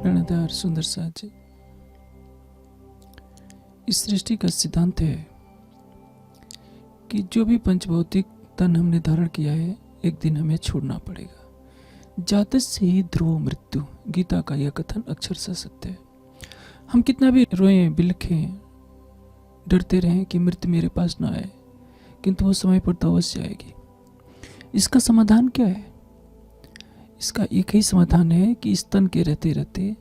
प्रणदार सुंदर साथ जी। इस सृष्टि का सिद्धांत है कि जो भी पंचभौतिक तन हमने धारण किया है एक दिन हमें छोड़ना पड़ेगा। जात से ही ध्रुव मृत्यु, गीता का यह कथन अक्षरशः सत्य है। हम कितना भी रोएं बिलखें डरते रहें कि मृत्यु मेरे पास ना आए, किंतु वो समय पर तो अवश्य आएगी। इसका समाधान क्या है? इसका एक ही समाधान है कि इस तन के रहते रहते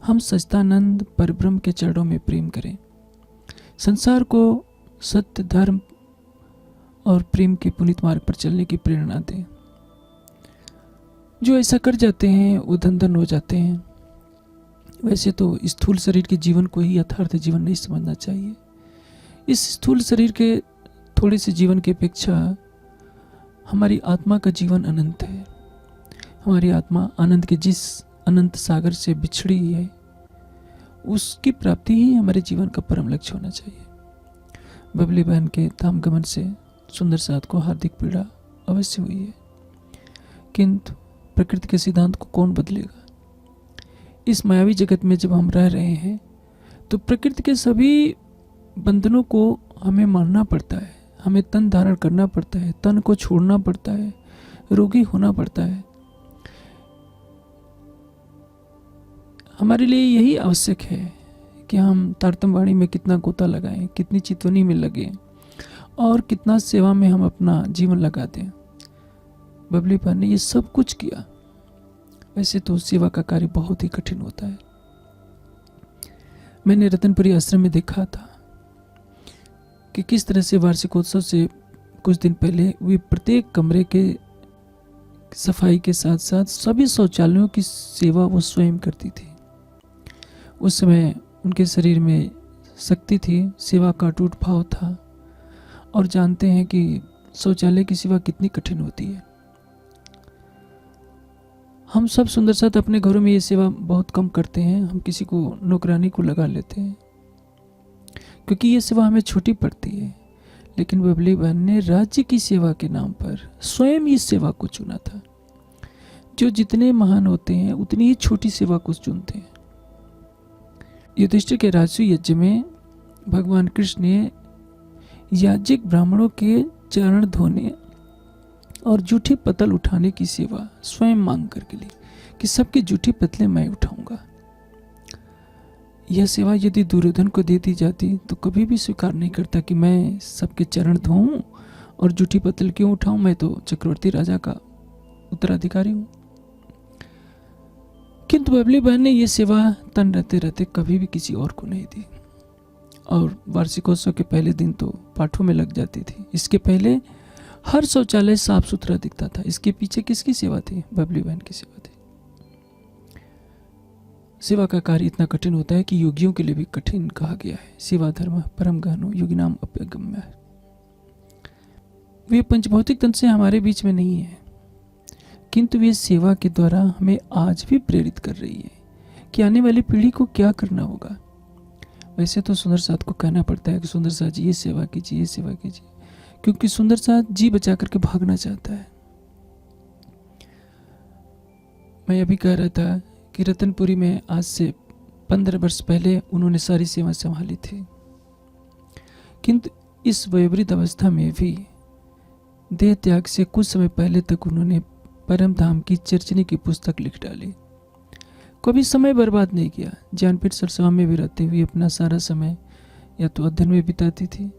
हम सच्चिदानंद परब्रह्म के चरणों में प्रेम करें, संसार को सत्य धर्म और प्रेम के पुनीत मार्ग पर चलने की प्रेरणा दें। जो ऐसा कर जाते हैं वो धन धन हो जाते हैं। वैसे तो स्थूल शरीर के जीवन को ही यथार्थ जीवन नहीं समझना चाहिए। इस स्थूल शरीर के थोड़े से जीवन की अपेक्षा हमारी आत्मा का जीवन अनंत है। हमारी आत्मा आनंद के जिस अनंत सागर से बिछड़ी है उसकी प्राप्ति ही हमारे जीवन का परम लक्ष्य होना चाहिए। बबली बहन के धाम गमन से सुंदर साथ को हार्दिक पीड़ा अवश्य हुई है, किंतु प्रकृति के सिद्धांत को कौन बदलेगा? इस मायावी जगत में जब हम रह रहे हैं तो प्रकृति के सभी बंधनों को हमें मानना पड़ता है। हमें तन धारण करना पड़ता है, तन को छोड़ना पड़ता है, रोगी होना पड़ता है। हमारे लिए यही आवश्यक है कि हम तारतम्यवाणी में कितना गोता लगाएं, कितनी चितवनी में लगें और कितना सेवा में हम अपना जीवन लगा दें। बबली बहन ने ये सब कुछ किया। वैसे तो सेवा का कार्य बहुत ही कठिन होता है। मैंने रतनपुरी आश्रम में देखा था कि किस तरह से वार्षिकोत्सव से कुछ दिन पहले वे प्रत्येक कमरे के सफाई के साथ साथ सभी शौचालयों की सेवा वो स्वयं करती थी। उस समय उनके शरीर में शक्ति थी, सेवा का अटूट भाव था और जानते हैं कि शौचालय की सेवा कितनी कठिन होती है। हम सब सुंदर साथ अपने घरों में ये सेवा बहुत कम करते हैं। हम किसी को नौकरानी को लगा लेते हैं क्योंकि ये सेवा हमें छोटी पड़ती है। लेकिन बबली बहन ने राज्य की सेवा के नाम पर स्वयं इस सेवा को चुना था। जो जितने महान होते हैं उतनी ही छोटी सेवा को चुनते हैं। युधिष्ठिर के राजसूय यज्ञ में भगवान कृष्ण ने याज्ञिक ब्राह्मणों के चरण धोने और जूठी पतल उठाने की सेवा स्वयं मांग करके ली कि सबकी जूठी पतले मैं उठाऊंगा। यह सेवा यदि दुर्योधन को दे दी जाती तो कभी भी स्वीकार नहीं करता कि मैं सबके चरण धोऊं और जूठी पतल क्यों उठाऊं, मैं तो चक्रवर्ती राजा का उत्तराधिकारी हूं। किंतु बबली बहन ने यह सेवा तन रहते रहते कभी भी किसी और को नहीं दी और वार्षिकोत्सव के पहले दिन तो पाठों में लग जाती थी। इसके पहले हर शौचालय साफ सुथरा दिखता था। इसके पीछे किसकी सेवा थी? बबली बहन की सेवा थी। सेवा का कार्य इतना कठिन होता है कि योगियों के लिए भी कठिन कहा गया है। सेवा धर्म परम गहनो योगिनाम अप्यगम्य है। वे पंचभौतिक तन से हमारे बीच में नहीं है, किंतु वे सेवा के द्वारा हमें आज भी प्रेरित कर रही है कि आने वाली पीढ़ी को क्या करना होगा। वैसे तो सुंदर साथ को कहना पड़ता है कि सुंदर साथ जी ये सेवा कीजिए, ये सेवा कीजिए, क्योंकि सुंदर साथ जी बचा करके भागना चाहता है। मैं अभी कह रहा था कि रतनपुरी में आज से 15 वर्ष पहले उन्होंने सारी सेवा संभाली थी, किंतु इस वयोवृद्ध अवस्था में भी देह त्याग से कुछ समय पहले तक उन्होंने परम धाम की चर्चनी की पुस्तक लिख डाली। कभी समय बर्बाद नहीं किया। ज्ञानपीठ सरसवा में भी रहते हुए अपना सारा समय या तो अध्ययन में बिताती थी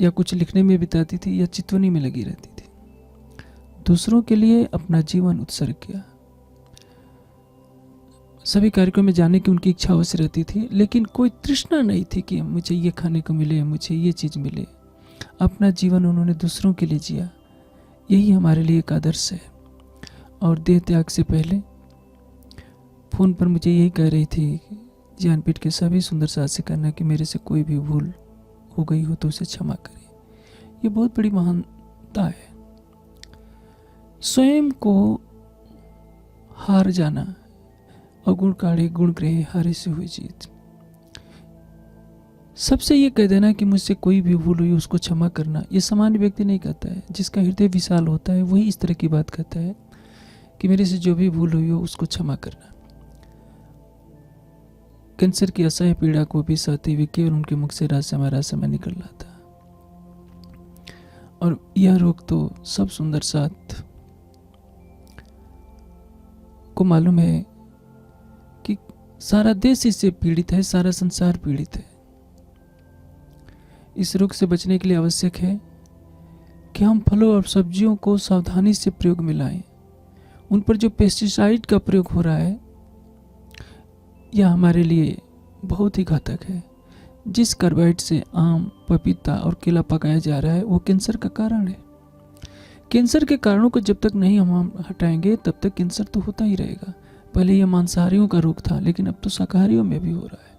या कुछ लिखने में बिताती थी या चितवनी में लगी रहती थी। दूसरों के लिए अपना जीवन उत्सर्ग किया। सभी कार्यक्रम में जाने की उनकी इच्छा अवश्य रहती थी, लेकिन कोई तृष्णा नहीं थी कि मुझे ये खाने को मिले, मुझे ये चीज़ मिले। अपना जीवन उन्होंने दूसरों के लिए जिया। यही हमारे लिए एक आदर्श है। और देह त्याग से पहले फ़ोन पर मुझे यही कह रही थी ज्ञानपीठ के सभी सुंदर साथ से कहना कि मेरे से कोई भी भूल हो गई हो तो उसे क्षमा करें। ये बहुत बड़ी महानता है। स्वयं को हार जाना, अगुण काढ़े गुण ग्रहे हारे से हुई जीत। सबसे ये कह देना कि मुझसे कोई भी भूल हुई उसको क्षमा करना, ये सामान्य व्यक्ति नहीं कहता है। जिसका हृदय विशाल होता है वही इस तरह की बात कहता है कि मेरे से जो भी भूल हुई हो उसको क्षमा करना। कैंसर की असह्य पीड़ा को भी सहते हुए केवल उनके मुख से रहस्यमय निकल रहा था। और यह रोग तो सब सुंदर साथ को मालूम है कि सारा देश इससे पीड़ित है, सारा संसार पीड़ित है। इस रोग से बचने के लिए आवश्यक है कि हम फलों और सब्जियों को सावधानी से प्रयोग में लाएं। उन पर जो पेस्टिसाइड का प्रयोग हो रहा है यह हमारे लिए बहुत ही घातक है। जिस कार्बाइड से आम, पपीता और केला पकाया जा रहा है वो कैंसर का कारण है। कैंसर के कारणों को जब तक नहीं हम हटाएंगे तब तक कैंसर तो होता ही रहेगा। पहले यह मांसाहारियों का रोग था, लेकिन अब तो शाकाहारियों में भी हो रहा है।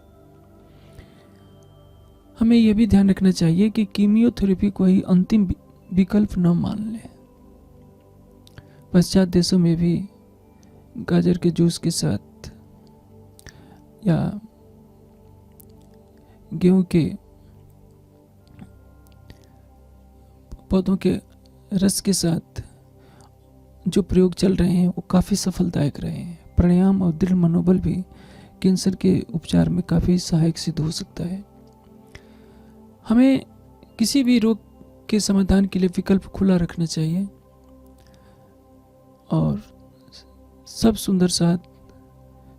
हमें यह भी ध्यान रखना चाहिए कि कीमियोथेरेपी को ही अंतिम विकल्प न मान लें। पश्चात देशों में भी गाजर के जूस के साथ या गेहूं के पौधों के रस के साथ जो प्रयोग चल रहे हैं वो काफ़ी सफलदायक रहे हैं। प्राणायाम और दृढ़ मनोबल भी कैंसर के उपचार में काफ़ी सहायक सिद्ध हो सकता है। हमें किसी भी रोग के समाधान के लिए विकल्प खुला रखना चाहिए और सब सुंदर साथ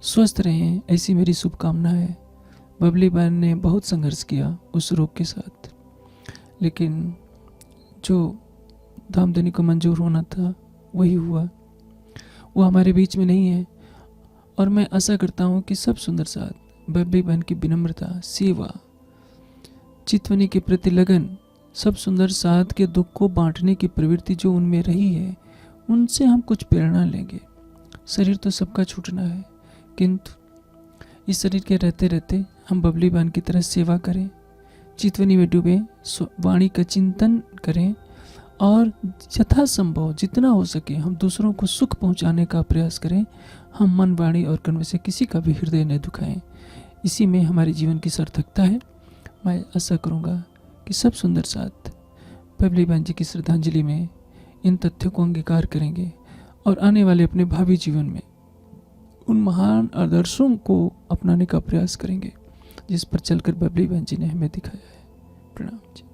स्वस्थ रहें, ऐसी मेरी शुभकामना है। बबली बहन ने बहुत संघर्ष किया उस रोग के साथ, लेकिन जो धामधनी को मंजूर होना था वही हुआ। वो हमारे बीच में नहीं है और मैं आशा करता हूँ कि सब सुंदर साथ बबली बहन की विनम्रता, सेवा, चितवनी के प्रति लगन, सब सुंदर साथ के दुख को बांटने की प्रवृत्ति जो उनमें रही है, उनसे हम कुछ प्रेरणा लेंगे। शरीर तो सबका छूटना है, किंतु इस शरीर के रहते रहते हम बबली बहन की तरह सेवा करें, चितवनी में डूबे, वाणी का चिंतन करें और यथासंभव जितना हो सके हम दूसरों को सुख पहुंचाने का प्रयास करें। हम मन, वाणी और कर्म से किसी का भी हृदय न दुखाएं। इसी में हमारे जीवन की सार्थकता है। मैं आशा करूंगा कि सब सुंदर साथ बबली बहन जी की श्रद्धांजलि में इन तथ्यों को अंगीकार करेंगे और आने वाले अपने भावी जीवन में उन महान आदर्शों को अपनाने का प्रयास करेंगे जिस पर चलकर बबली बहन जी ने हमें दिखाया है। प्रणाम जी।